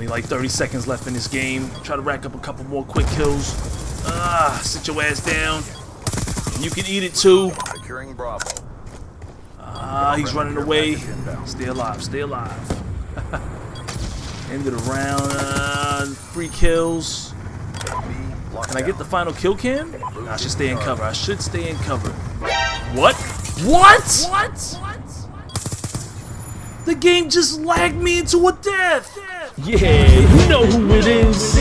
Only like 30 seconds left in this game. Try to rack up a couple more quick kills. Sit your ass down. You can eat it too. Securing Bravo. He's running away. Stay alive, stay alive. End of the round. 3 kills. Can I get the final kill cam? I should stay in cover. I should stay in cover. What? What? What? The game just lagged me into a death. Yeah, you know who it is.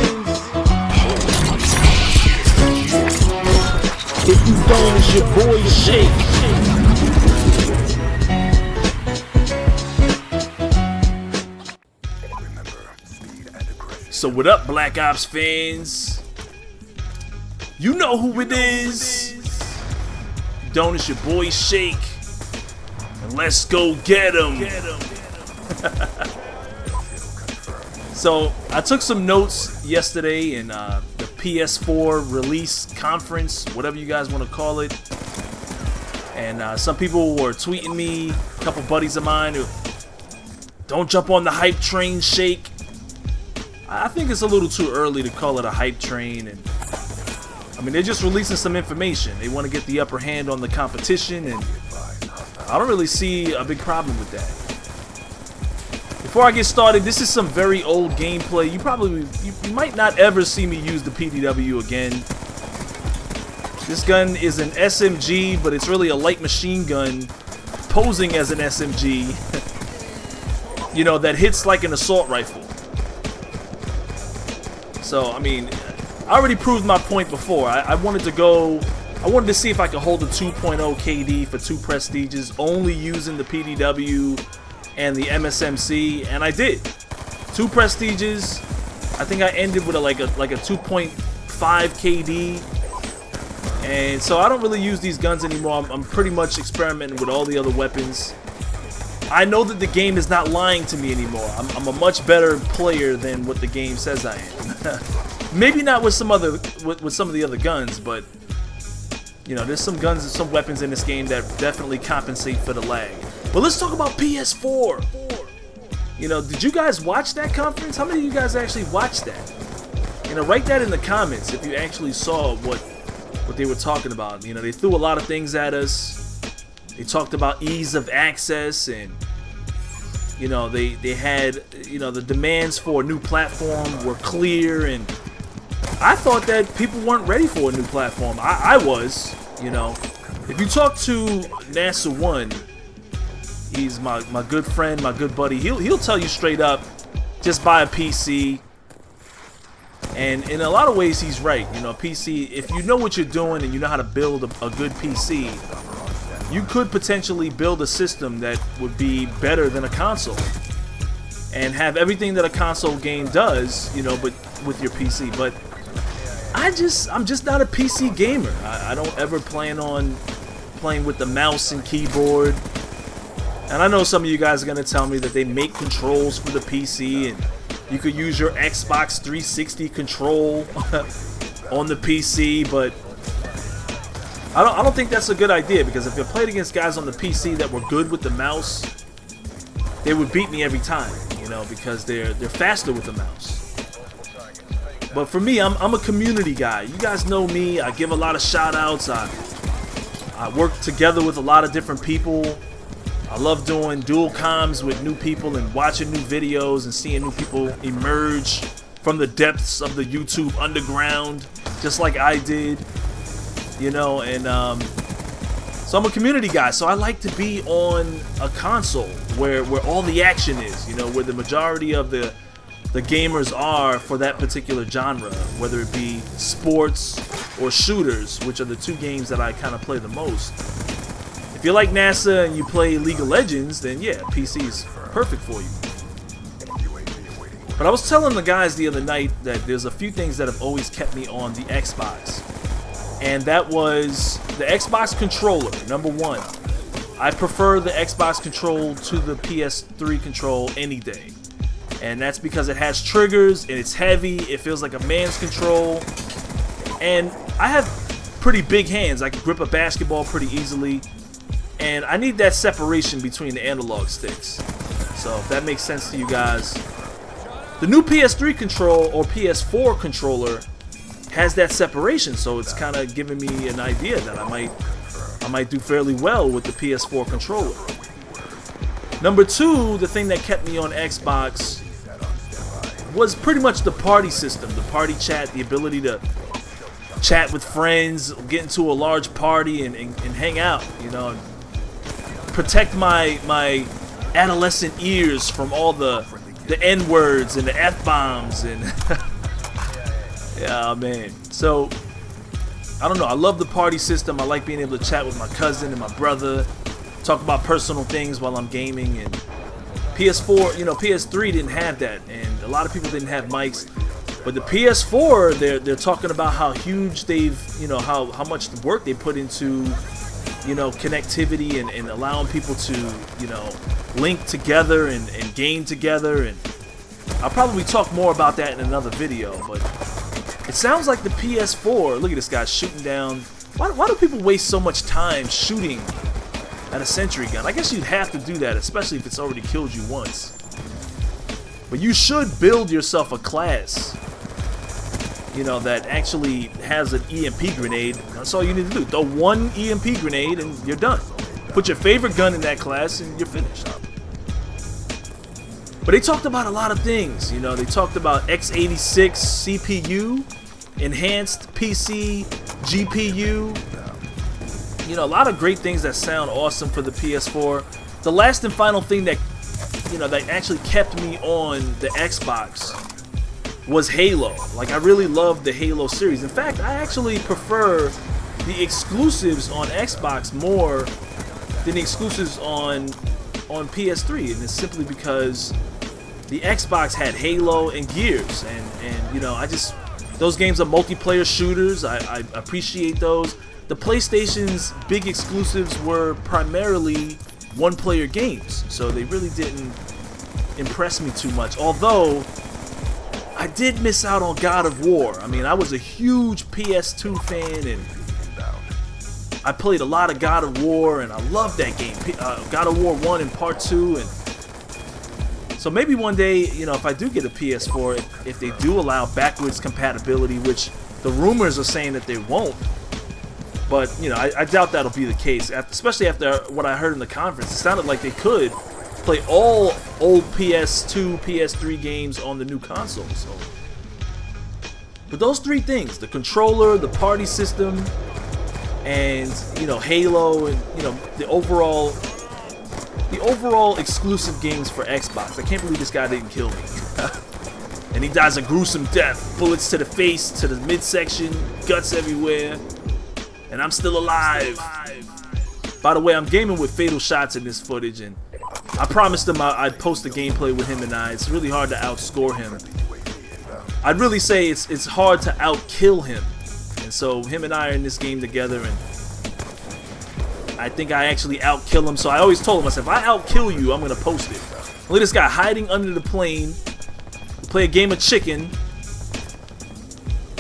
If you don't, it's your boy Shake. So what up, Black Ops fans? You know who it is. If you don't, it's your boy Shake. And let's go get him. So I took some notes yesterday in the PS4 release conference, whatever you guys want to call it. And some people were tweeting me, a couple buddies of mine, who don't jump on the hype train, Shake. I think it's a little too early to call it a hype train. And I mean, they're just releasing some information. They want to get the upper hand on the competition, and I don't really see a big problem with that. Before I get started, this is some very old gameplay. You might not ever see me use the PDW again. This gun is an SMG, but it's really a light machine gun posing as an SMG. You know, that hits like an assault rifle. So, I mean, I already proved my point before. I wanted to see if I could hold a 2.0 KD for 2 prestiges, only using the PDW and the MSMC, and I did. 2 prestiges. I think I ended with like a 2.5 KD. And so I don't really use these guns anymore. I'm pretty much experimenting with all the other weapons. I know that the game is not lying to me anymore. I'm a much better player than what the game says I am. Maybe not with some of the other guns, but you know, there's some guns and some weapons in this game that definitely compensate for the lag. But let's talk about PS4. You know, did you guys watch that conference? How many of you guys actually watched that? You know, write that in the comments if you actually saw what they were talking about. You know, they threw a lot of things at us. They talked about ease of access, and you know, they had, you know, the demands for a new platform were clear, and I thought that people weren't ready for a new platform. I was, you know. If you talk to NASA 1, he's my good friend, my good buddy. He'll tell you straight up, just buy a PC. And in a lot of ways, he's right. You know, a PC, if you know what you're doing and you know how to build a good PC, you could potentially build a system that would be better than a console and have everything that a console game does, you know, but with your PC. But I'm just not a PC gamer. I don't ever plan on playing with the mouse and keyboard. And I know some of you guys are gonna tell me that they make controls for the PC, and you could use your Xbox 360 control on the PC, but I don't think that's a good idea, because if you played against guys on the PC that were good with the mouse, they would beat me every time, you know, because they're faster with the mouse. But for me, I'm a community guy. You guys know me. I give a lot of shout outs. I work together with a lot of different people. I love doing dual comms with new people and watching new videos and seeing new people emerge from the depths of the YouTube underground, just like I did. You know, and so I'm a community guy, so I like to be on a console where all the action is, you know, where the majority of the gamers are for that particular genre, whether it be sports or shooters, which are the 2 games that I kind of play the most. If you like NASA and you play League of Legends, then yeah, PC is perfect for you. But I was telling the guys the other night that there's a few things that have always kept me on the Xbox. And that was the Xbox controller, number 1. I prefer the Xbox control to the PS3 control any day. And that's because it has triggers, and it's heavy, it feels like a man's control. And I have pretty big hands. I can grip a basketball pretty easily. And I need that separation between the analog sticks. So if that makes sense to you guys. The new PS3 control or PS4 controller has that separation, so it's kind of giving me an idea that I might do fairly well with the PS4 controller. Number two, the thing that kept me on Xbox was pretty much the party system, the party chat, the ability to chat with friends, get into a large party and hang out, you know, protect my adolescent ears from all the N-words and the F-bombs and yeah, man. So I don't know, I love the party system. I like being able to chat with my cousin and my brother, talk about personal things while I'm gaming. And PS4, you know, PS3 didn't have that, and a lot of people didn't have mics. But the PS4, they're talking about how huge they've, you know, how much work they put into, you know, connectivity and allowing people to, you know, link together and game together. And I'll probably talk more about that in another video. But it sounds like the PS4, look at this guy shooting down. Why do people waste so much time shooting at a sentry gun? I guess you'd have to do that, especially if it's already killed you once. But you should build yourself a class, you know, that actually has an EMP grenade. That's all you need to do. Throw one EMP grenade and you're done. Put your favorite gun in that class and you're finished. But they talked about a lot of things, you know. They talked about x86 CPU, enhanced PC, GPU. You know, a lot of great things that sound awesome for the PS4. The last and final thing that, you know, that actually kept me on the Xbox was Halo. Like, I really love the Halo series. In fact, I actually prefer the exclusives on Xbox more than the exclusives on PS3, and it's simply because the Xbox had Halo and Gears, and you know, those games are multiplayer shooters. I appreciate those. The PlayStation's big exclusives were primarily one-player games, so they really didn't impress me too much. Although I did miss out on God of War. I mean, I was a huge PS2 fan, and I played a lot of God of War, and I loved that game. God of War 1 and Part 2, and so maybe one day, you know, if I do get a PS4, if they do allow backwards compatibility, which the rumors are saying that they won't, but, you know, I doubt that'll be the case, especially after what I heard in the conference. It sounded like they could play all old PS2, PS3 games on the new console. So, but those three things, the controller, the party system, and, you know, Halo, and, you know, the overall exclusive games for Xbox. I can't believe this guy didn't kill me. And he dies a gruesome death. Bullets to the face, to the midsection, guts everywhere. And I'm still alive. By the way, I'm gaming with Fatal Shots in this footage, and I promised him I'd post a gameplay with him and I. It's really hard to outscore him. I'd really say it's hard to outkill him. And so him and I are in this game together, and I think I actually outkill him. So I always told him, I said, if I outkill you, I'm going to post it. Look at this guy hiding under the plane. We play a game of chicken.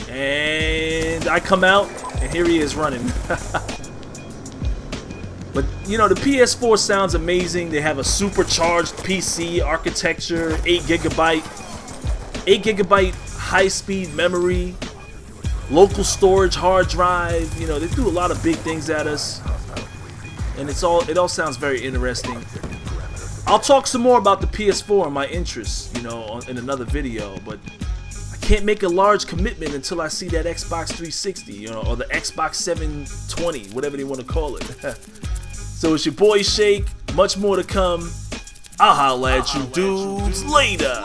And I come out, and here he is running. But, you know, the PS4 sounds amazing. They have a supercharged PC architecture, 8 gigabyte high-speed memory, local storage hard drive. You know, they do a lot of big things at us. And it all sounds very interesting. I'll talk some more about the PS4 and my interests, you know, in another video, but I can't make a large commitment until I see that Xbox 360, you know, or the Xbox 720, whatever they want to call it. So it's your boy Shake, much more to come. I'll holla at you dudes later.